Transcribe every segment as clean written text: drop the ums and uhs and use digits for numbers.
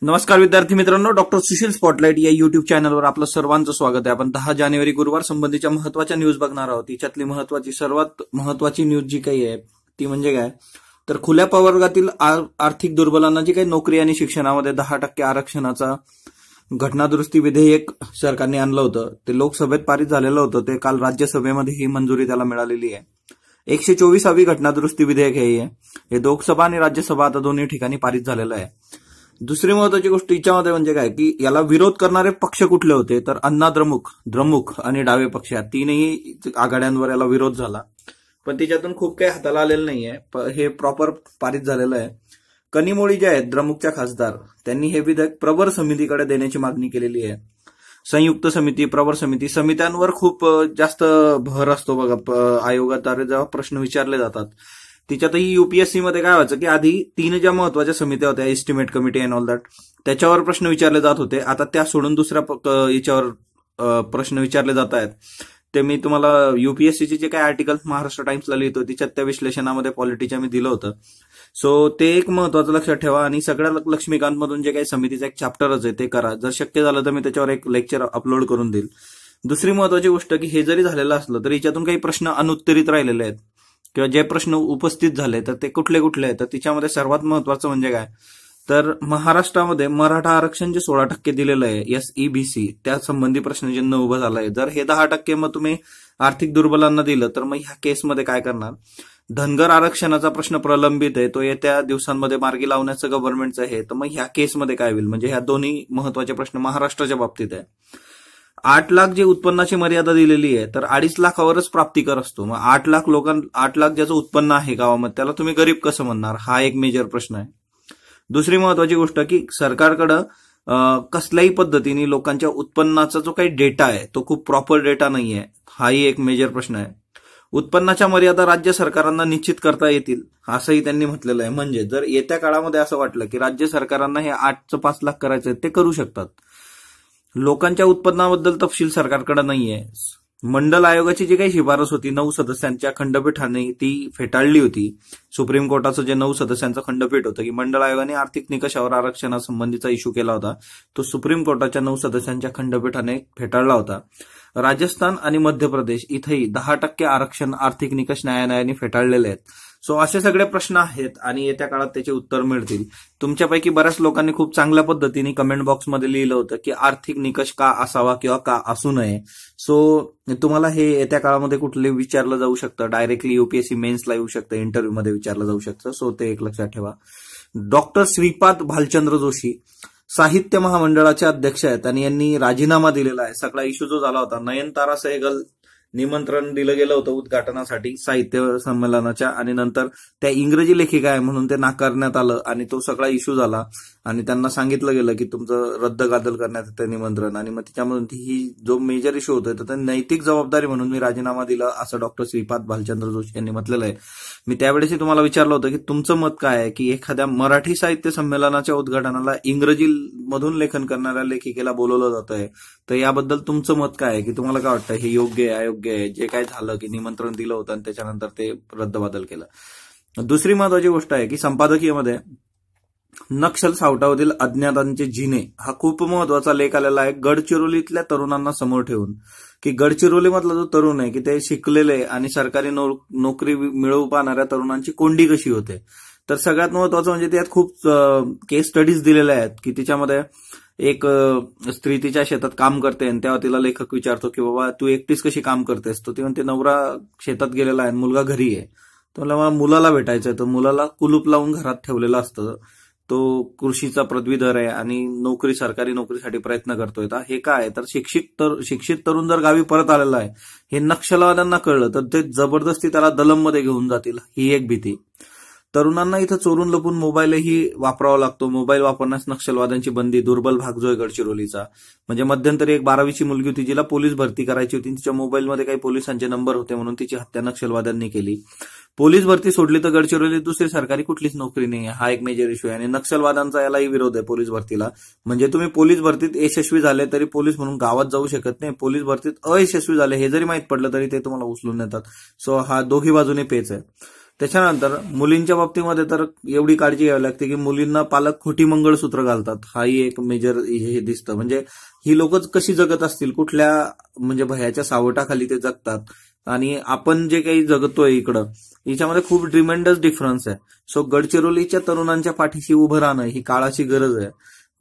नमस्कार विद्यार्थी मित्रांनो, डॉक्टर सुशील स्पॉटलाइट या युट्यूब चॅनलवर आपलं सर्वांचं स्वागत आहे। आपण 10 जानेवारी गुरुवार संबंधीच्या महत्त्वाच्या न्यूज बघणार आहोत। याच्यातली सर्वात महत्त्वाची न्यूज जी काही आहे ती म्हणजे काय तर खुल्या प्रवर्गातील आर्थिक दुर्बलांना जी काही नोकरी आणि शिक्षणामध्ये 10% आरक्षणाचा घटनादुरुस्ती विधेयक सरकारने आणलं होतं ते लोकसभेत पारित झालेलं होतं। ते काल राज्यसभेमध्ये ही मंजुरी त्याला मिळालेली आहे। 124वी घटनादुरुस्ती विधेयक हे लोकसभा आणि राज्यसभा आता दोन्ही ठिकाणी पारित झालेलं आहे। दुसरी महत्वाची गोष्ट याच्यामध्ये म्हणजे काय की याला विरोध करणारे पक्ष कुठले होते तर अण्णा द्रमुक आणि डावे पक्ष या तीनही आघाड्यांवर याला विरोध झाला, पण त्याच्यातून खूप काही हाताला आलेलं नाहीये। हे प्रॉपर पारित झालेलं आहे। कनिमोळी जे आहेत द्रमुकच्या खासदार त्यांनी हे विधेयक प्रवर समितीकडे देण्याची मागणी केलेली आहे। संयुक्त समिती, प्रवर समिती, समित्यांवर खूप जास्त भर असतो बघा। आयोगाद्वारे जेव्हा प्रश्न विचारले जातात तिच्यातही युपीएससी मध्ये काय व्हायचं की आधी 3 ज्या महत्वाच्या समित्या होत्या, estimate committee and all that, त्याच्यावर प्रश्न विचारले जात होते। आता त्या सोडून दुसऱ्या याच्यावर प्रश्न विचारले जात आहेत। ते मी तुम्हाला युपीएससीचे जे काही आर्टिकल महाराष्ट्र टाइम्सला लिहितो तिच्यात त्या विश्लेषणामध्ये पॉलिटीच्या मी दिलं होतं। सो ते एक महत्वाचं लक्षात ठेवा आणि सगळ्या लक्ष्मीकांत मधून जे काही समितीचा एक चॅप्टरच आहे ते करा। जर शक्य झालं तर मी त्याच्यावर एक लेक्चर अपलोड करून देईल। दुसरी महत्वाची गोष्ट की हे जरी झालेलं असलं तरी याच्यातून काही प्रश्न अनुत्तरित राहिलेले आहेत किंवा जे प्रश्न उपस्थित झाले तर ते कुठले आहेत तर तिच्यामध्ये सर्वात महत्वाचं म्हणजे काय तर महाराष्ट्रामध्ये मराठा आरक्षण जे 16% दिलेलं आहे SEBC त्या संबंधी प्रश्नचिन्ह उभं झालंय। जर हे 10% मग तुम्ही आर्थिक दुर्बलांना दिलं तर मग ह्या केसमध्ये काय करणार? धनगर आरक्षणाचा प्रश्न प्रलंबित आहे, तो येत्या दिवसांमध्ये मार्गी लावण्याचं गव्हर्नमेंटचं आहे, तर मग ह्या केसमध्ये काय होईल? म्हणजे ह्या दोन्ही महत्वाचे प्रश्न महाराष्ट्राच्या बाबतीत आहे। 8 लाख जी उत्पन्नाची मर्यादा दिलेली आहे तर 2.5 लाखावरच प्राप्तिकर असतो। मग 8 लाख ज्याचं उत्पन्न आहे गावामध्ये त्याला तुम्ही गरीब कसं म्हणणार? हा एक मेजर प्रश्न आहे। दुसरी महत्वाची गोष्ट की सरकारकडं कसल्याही पद्धतीने लोकांच्या उत्पन्नाचा जो काही डेटा आहे तो खूप प्रॉपर डेटा नाहीये, हाही एक मेजर प्रश्न आहे। उत्पन्नाच्या मर्यादा राज्य सरकारांना निश्चित करता येतील असंही त्यांनी म्हटलेलं आहे। म्हणजे जर येत्या काळामध्ये असं वाटलं की राज्य सरकारांना हे 8चं 5 लाख करायचं ते करू शकतात। लोकांच्या उत्पन्नाबद्दल तपशील सरकारकडे नाहीये। मंडल आयोगाची जी काही शिफारस होती 9 सदस्यांच्या खंडपीठाने ती फेटाळली होती। सुप्रीम कोर्टाचं जे 9 सदस्यांचं खंडपीठ होतं की मंडळ आयोगाने आर्थिक निकषावर आरक्षणासंबंधीचा इश्यू केला होता तो सुप्रीम कोर्टाच्या 9 सदस्यांच्या खंडपीठाने फेटाळला होता। राजस्थान आणि मध्य प्रदेश इथेही 10% आरक्षण आर्थिक निकष न्यायालयाने फेटाळलेले आहेत। सो असे सगळे प्रश्न आहेत आणि येत्या काळात त्याचे उत्तर मिळतील। तुमच्यापैकी बऱ्याच लोकांनी खूप चांगल्या पद्धतीने कमेंट बॉक्समध्ये लिहिलं होतं की आर्थिक निकष का असावा किंवा का असू नये। सो तुम्हाला हे येत्या काळामध्ये कुठले विचारलं जाऊ शकतं, डायरेक्टली युपीएससी मेन्सला येऊ शकतं, इंटरव्ह्यूमध्ये विचारलं जाऊ शकतं। सो ते एक लक्षात ठेवा। डॉक्टर श्रीपाद भालचंद्र जोशी साहित्य महामंडळाचे अध्यक्ष आहेत आणि यांनी राजीनामा दिलेला आहे। सगळा इश्यू जो झाला होता, नयनतारा सहगल निमंत्रण दिलं गेलं होतं उद्घाटनासाठी साहित्य संमेलनाच्या आणि नंतर त्या इंग्रजी लेखिका आहे म्हणून ते नाकारण्यात आलं आणि तो सगळा इश्यू झाला आणि त्यांना सांगितलं गेलं की तुमचं रद्दबातल करण्यात येतं निमंत्रण आणि मग त्याच्यामधून ही जो मेजर इश्यू होतोय तर नैतिक जबाबदारी म्हणून मी राजीनामा दिला असं डॉक्टर श्रीपाद भालचंद्र जोशी यांनी म्हटलेलं आहे। मी त्यावेळेसही तुम्हाला विचारलं होतं की तुमचं मत काय आहे की एखाद्या मराठी साहित्य संमेलनाच्या उद्घाटनाला इंग्रजी मधून लेखन करणाऱ्या लेखिकेला बोलवलं जात आहे, तर याबद्दल तुमचं मत काय आहे की तुम्हाला काय वाटतं हे योग्य आहे अयोग्य आहे? जे काय झालं की निमंत्रण दिलं होतं आणि त्याच्यानंतर ते रद्दबातल केलं। दुसरी महत्वाची गोष्ट आहे की संपादकीयमध्ये नक्षल सावटावरील अज्ञातांचे जिने हा खूप महत्वाचा लेख आलेला आहे गडचिरोलीतल्या तरुणांना समोर ठेवून की गडचिरोलीमधला जो तरुण आहे की ते शिकलेले आणि सरकारी नोकरी मिळवू पाहणाऱ्या तरुणांची कोंडी कशी होते। तर सगळ्यात महत्वाचं म्हणजे त्यात खूप केस स्टडीज दिलेल्या आहेत की तिच्यामध्ये एक स्त्री तिच्या शेतात काम करते आणि तेव्हा तिला लेखक विचारतो की बाबा तू एकटीच कशी काम करतेस? तो ती म्हणते नवरा शेतात गेलेला आहे, मुलगा घरी आहे, तर मला मुलाला भेटायचंय, तर मुलाला कुलूप लावून घरात ठेवलेलं असतं, तो कृषीचा पदवीधर आहे आणि सरकारी नोकरीसाठी प्रयत्न करतोय। तर हे काय तर शिक्षित तरुण जर गावी परत आलेला आहे हे नक्षलवाद्यांना कळलं तर ते जबरदस्ती त्याला दलममध्ये घेऊन जातील, ही एक भीती। तरुणांना इथं चोरून लपून मोबाईलही वापरावा लागतो। मोबाईल वापरण्यास नक्षलवाद्यांची बंदी, दुर्बल भाग जो आहे गडचिरोलीचा। म्हणजे मध्यंतरी एक 12वीची मुलगी होती जिला पोलीस भरती करायची होती, तिच्या मोबाईलमध्ये काही पोलिसांचे नंबर होते म्हणून तिची हत्या नक्षलवाद्यांनी केली। पोलीस भरती सोडली तर गडचिरोलीत दुसरी सरकारी कुठलीच नोकरी नाही आहे, हा एक मेजर इश्यू आहे आणि नक्षलवाद्यांचा यालाही विरोध आहे पोलीस भरतीला। म्हणजे तुम्ही पोलीस भरतीत यशस्वी झाले तरी पोलीस म्हणून गावात जाऊ शकत नाही, पोलीस भरतीत अयशस्वी झाले हे जरी माहीत पडलं तरी ते तुम्हाला उचलून नेतात। सो हा दोघी बाजूने पेच आहे। त्याच्यानंतर मुलींच्या बाबतीमध्ये तर एवढी काळजी घ्यावी लागते की मुलींना पालक खोटी मंगळसूत्र घालतात, हाही एक मेजर हे दिसतं. म्हणजे ही लोक कशी जगत असतील, कुठल्या म्हणजे भयाच्या सावटाखाली ते जगतात, आणि आपण जे काही जगतोय इकडं याच्यामध्ये खूप ट्रिमेंडस डिफरन्स आहे. सो गडचिरोलीच्या तरुणांच्या पाठीशी उभं राहणं ही काळाची गरज आहे.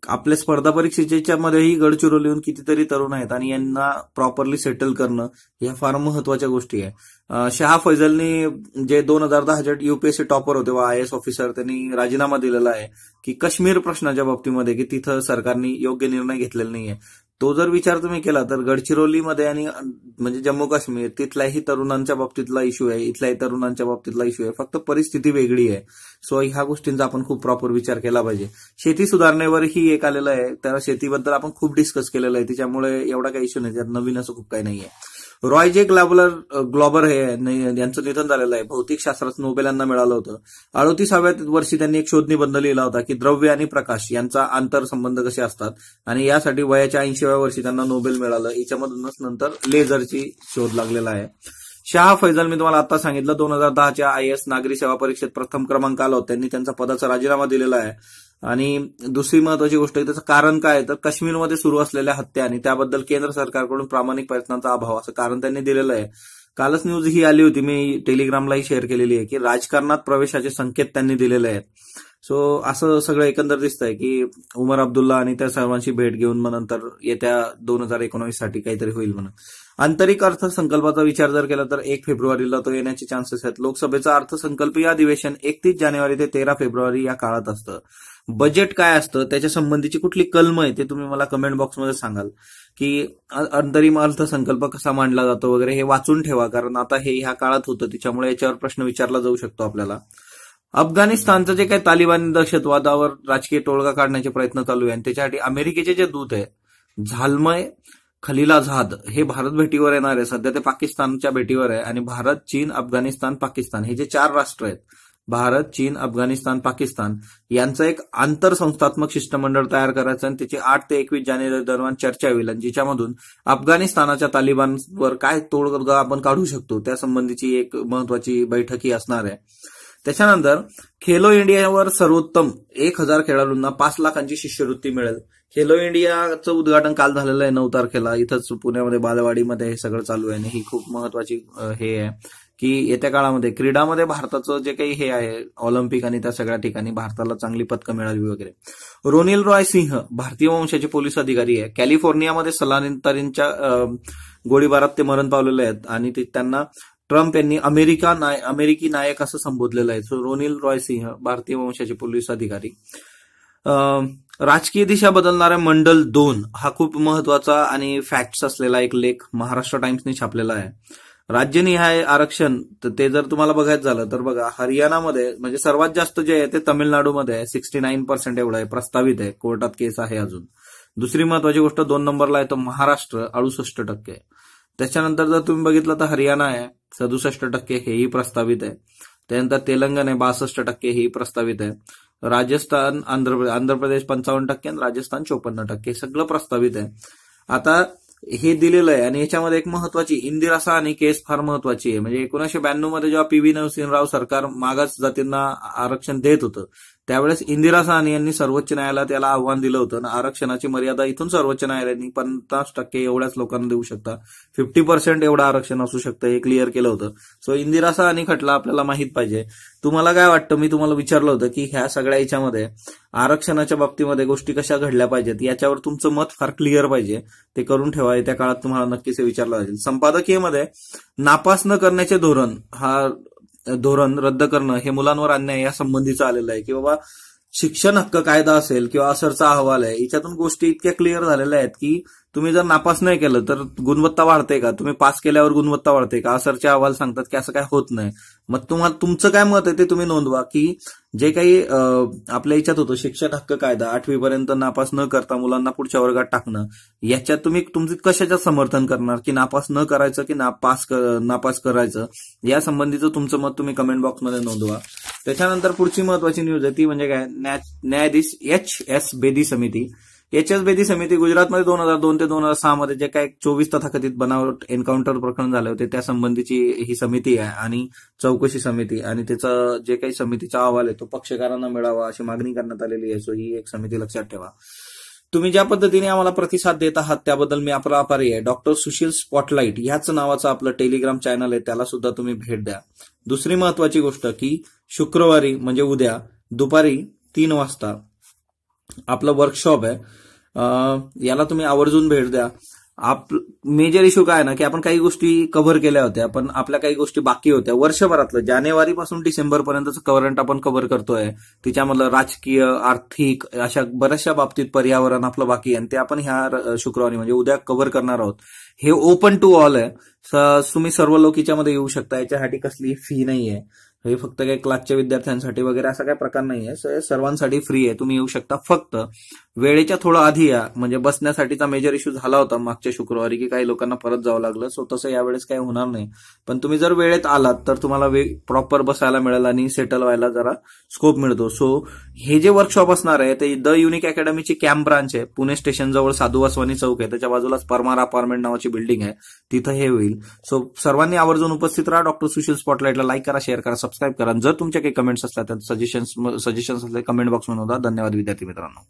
आपल्या स्पर्धा परीक्षेच्या मध्येही गडचिरोलीहून कितीतरी तरुण आहेत आणि यांना प्रॉपरली सेटल करणं या फार महत्वाच्या गोष्टी आहे. शहा फैजलनी जे 2010चे युपीएससी टॉपर होते व IAS ऑफिसर, त्यांनी राजीनामा दिलेला आहे की काश्मीर प्रश्नाच्या बाबतीमध्ये की तिथं सरकारने योग्य निर्णय घेतलेला नाहीये. तो जर विचार तुम्ही केला तर गडचिरोलीमध्ये आणि म्हणजे जम्मू काश्मीर तिथल्याही तरुणांच्या बाबतीतला इश्यू आहे, इथल्याही तरुणांच्या बाबतीतला इश्यू आहे, फक्त परिस्थिती वेगळी आहे. सो ह्या गोष्टींचा आपण खूप प्रॉपर विचार केला पाहिजे. शेती सुधारणेवरही एक आलेलं आहे, त्या शेतीबद्दल आपण खूप डिस्कस केलेलं आहे, त्याच्यामुळे एवढा काही इश्यू नाही, त्यात नवीन असं खूप काही नाहीये. रॉय जे ग्लॉबर हे यांचं निधन झालेलं आहे. भौतिक शास्त्रात नोबेल यांना मिळालं होतं. 38व्या वर्षी त्यांनी एक शोध निबंध लिहिला होता की द्रव्य आणि प्रकाश यांचा आंतरसंबंध कसे असतात, आणि यासाठी वयाच्या 80व्या वर्षी त्यांना नोबेल मिळालं. याच्यामधूनच नंतर लेझरची शोध लागलेला आहे. शहा फैजल मी तुम्हाला आता सांगितलं 2010च्या IAS नागरी सेवा परीक्षेत प्रथम क्रमांक आला होता. त्यांनी त्यांचा पदाचा राजीनामा दिलेला आहे. आणि दुसरी महत्वाची गोष्ट त्याचं कारण काय, तर काश्मीरमध्ये सुरू असलेल्या हत्या आणि त्याबद्दल केंद्र सरकारकडून प्रामाणिक प्रयत्नांचा अभाव, असं कारण त्यांनी दिलेलं आहे. कालच न्यूज ही आली होती, मी टेलिग्रामलाही शेअर केलेली आहे की राजकारणात प्रवेशाचे संकेत त्यांनी दिलेले आहेत. सो असं सगळं एकंदर दिसतंय की उमर अब्दुल्ला आणि त्या सर्वांची भेट घेऊन मग नंतर येत्या 2019 साठी काहीतरी होईल म्हणून. आंतरिक अर्थसंकल्पाचा विचार जर केला तर 1 फेब्रुवारीला तो येण्याचे चान्सेस आहेत. लोकसभेचं अर्थसंकल्पीय अधिवेशन 31 जानेवारी ते 13 फेब्रुवारी या काळात असतं. बजेट काय असतं त्याच्या संबंधीची कुठली कलम आहे ते तुम्ही मला कमेंट बॉक्समध्ये सांगाल की अंतरिम अर्थसंकल्प कसा मांडला जातो वगैरे, हे वाचून ठेवा, कारण आता हे ह्या काळात होतं, त्याच्यामुळे याच्यावर प्रश्न विचारला जाऊ शकतो आपल्याला. अफगाणिस्तानचं जे काही तालिबानी दहशतवादावर राजकीय तोडगा काढण्याचे प्रयत्न चालू आहे आणि त्याच्यासाठी अमेरिकेचे जे दूत आहे झाल्मय खलीलाझाद हे भारत भेटीवर येणार आहे. सध्या ते पाकिस्तानच्या भेटीवर आहे आणि भारत, चीन, अफगाणिस्तान, पाकिस्तान हे जे 4 राष्ट्र आहेत, भारत, चीन, अफगाणिस्तान, पाकिस्तान यांचं एक आंतरसंस्थात्मक शिष्टमंडळ तयार करायचं आणि त्याची 8 ते 21 जानेवारी दरम्यान चर्चा होईल, आणि जिच्यामधून अफगाणिस्तानाच्या तालिबानवर काय तोडगा आपण काढू शकतो त्या संबंधीची एक महत्वाची बैठकही असणार आहे. त्याच्यानंतर खेलो इंडियावर सर्वोत्तम 1000 खेळाडूंना 5 लाखांची शिष्यवृत्ती मिळेल. खेलो इंडियाचं उद्घाटन काल झालेलं आहे 9 तारखेला, इथंच पुण्यामध्ये बालेवाडीमध्ये हे सगळं चालू आहे. आणि ही खूप महत्वाची हे आहे की येत्या काळामध्ये क्रीडामध्ये भारताचं जे काही हे आहे ऑलिम्पिक आणि त्या सगळ्या ठिकाणी भारताला चांगली पदकं मिळाली वगैरे. रोनिल रॉय सिंह भारतीय वंशाचे पोलीस अधिकारी आहे. कॅलिफोर्नियामध्ये स्थलांतरींच्या गोळीबारात ते मरण पावलेले आहेत आणि त्यांना ट्रम्प यांनी अमेरिकी नायक असं संबोधलेलं आहे. सो रोनिल रॉय सिंह भारतीय वंशाचे पोलीस अधिकारी. राजकीय दिशा बदलणाऱ्या मंडल 2 हा खूप महत्वाचा आणि फॅक्ट्स असलेला एक लेख महाराष्ट्र टाइम्सने छापलेला आहे. राज्यनिहाय आरक्षण ते जर तुम्हाला बघायचं झालं तर बघा, हरियाणामध्ये म्हणजे सर्वात जास्त जे आहे ते तमिळनाडूमध्ये आहे, 69% एवढं आहे, प्रस्तावित आहे, कोर्टात केस आहे अजून. दुसरी महत्वाची गोष्ट 2 नंबरला आहे तो महाराष्ट्र 68%. त्याच्यानंतर जर तुम्ही बघितलं तर हरियाणा आहे 67%, हेही प्रस्तावित आहे. त्यानंतर तेलंगण आहे 62%, हेही प्रस्तावित आहे. राजस्थान, आंध्र प्रदेश 55% आणि राजस्थान 54%, सगळं प्रस्तावित आहे. आता हे दिलेलं आहे आणि याच्यामध्ये एक महत्वाची इंदिरा साहनी केस फार महत्वाची आहे. म्हणजे 1992 मध्ये जेव्हा PV नरसिंहराव सरकार मागास जातींना आरक्षण देत होतं त्यावेळेस इंदिरा साहनी यांनी सर्वोच्च न्यायालयात याला आव्हान दिलं होतं आणि आरक्षणाची मर्यादा इथून सर्वोच्च न्यायालयाने 50% एवढ्याच लोकांना देऊ शकता, 50% एवढं आरक्षण असू शकतं, हे क्लिअर केलं होतं. सो इंदिरा साहनी खटला आपल्याला माहित पाहिजे. तुम्हाला काय वाटतं, मी तुम्हाला विचारलं होतं की ह्या सगळ्या याच्यामध्ये आरक्षणाच्या बाबतीमध्ये गोष्टी कशा घडल्या पाहिजेत याच्यावर तुमचं मत फार क्लिअर पाहिजे, ते करून ठेवा. येत्या काळात तुम्हाला नक्कीच हे विचारलं जाईल. संपादकीयमध्ये नापास न करण्याचे धोरण रद्द करणं हे मुलांवर अन्याय या संबंधीचं आलेलं आहे की बाबा शिक्षण हक्क कायदा असेल किंवा असरचा अहवाल आहे, याच्यातून गोष्टी इतक्या क्लिअर झालेल्या आहेत की तुम्ही जर नापास नाही केलं तर गुणवत्ता वाढते का, तुम्ही पास केल्यावर गुणवत्ता वाढते का, असरचे अहवाल सांगतात की असं काय होत नाही. मग तुमचं काय मत आहे ते तुम्ही नोंदवा की जे काही आपल्या याच्यात होतं शिक्षण हक्क कायदा 8वी पर्यंत नापास न करता मुलांना पुढच्या वर्गात टाकणं, याच्यात तुम्ही तुमचं कशाचं समर्थन करणार की नापास न करायचं की नापास करायचं, या संबंधीचं तुमचं मत तुम्ही कमेंट बॉक्समध्ये नोंदवा. त्याच्यानंतर पुढची महत्वाची न्यूज आहे ती म्हणजे काय, न्यायाधीश HS बेदी समिती एच एस बेदी समिती गुजरातमध्ये 2002 ते 2006 मध्ये जे काही 24 तथाकथित बनावट एन्काउंटर प्रकरण झाले होते त्या संबंधीची ही समिती आहे आणि चौकशी समिती, आणि त्याचा जे काही समितीचा अहवाल आहे तो पक्षकारांना मिळावा अशी मागणी करण्यात आलेली आहे. सो ही एक समिती लक्षात ठेवा. तुम्ही ज्या पद्धतीने आम्हाला प्रतिसाद देत आहात त्याबद्दल मी आपला आभारी आहे. डॉक्टर सुशील स्पॉटलाइट ह्याच नावाचं आपलं टेलिग्राम चॅनल आहे, त्याला सुद्धा तुम्ही भेट द्या. दुसरी महत्वाची गोष्ट की शुक्रवारी म्हणजे उद्या दुपारी 3 वाजता आपलं वर्कशॉप आहे, याला तुम्ही आवर्जून भेट द्या. मेजर इश्यू काय ना की आपण काही गोष्टी कव्हर केल्या होत्या, पण आपल्या काही गोष्टी बाकी होत्या. वर्षभरातलं जानेवारी पासून डिसेंबर पर्यंतचं करंट आपण कव्हर करतोय. तिच्यामधलं राजकीय, आर्थिक अशा बऱ्याचशा बाबतीत पर्यावरण आपलं बाकी आहे आणि ते आपण ह्या शुक्रवारी म्हणजे उद्या कव्हर करणार आहोत. हे ओपन टू ऑल आहे. तुम्ही सर्व लोक याच्यामध्ये येऊ शकता. याच्यासाठी कसली फी नाहीये. हे फक्त काही क्लासच्या विद्यार्थ्यांसाठी वगैरे असा काही प्रकार नाहीये. सर्वांसाठी फ्री आहे. तुम्ही येऊ शकता. फक्त वेळेच्या थोडं आधी या. म्हणजे बसण्यासाठीचा मेजर इश्यू झाला होता मागच्या शुक्रवारी की काही लोकांना परत जावं लागलं. सो तसं यावेळेस काही होणार नाही. पण तुम्ही जर वेळेत आलात तर तुम्हाला प्रॉपर बसायला मिळेल आणि सेटल व्हायला जरा स्कोप मिळतो. सो हे जे वर्कशॉप असणार आहे ते द युनिक अकॅडमीची कॅम्प ब्रांच आहे. पुणे स्टेशन जवळ साधू वासवानी चौक आहे, त्याच्या बाजूलाच परमार अपार्टमेंट नावाची बिल्डिंग आहे, तिथं हे होईल. सो सर्वांनी आवर्जून उपस्थित राहा. डॉक्टर सुशील स्पॉटलाइटला लाईक करा, शेअर करा, सबस्क्राईब करा. जर तुमच्या काही कमेंट्स असल्या तर सजेशन्स असले कमेंट बॉक्समध्ये होता. धन्यवाद विद्यार्थी मित्रांनो.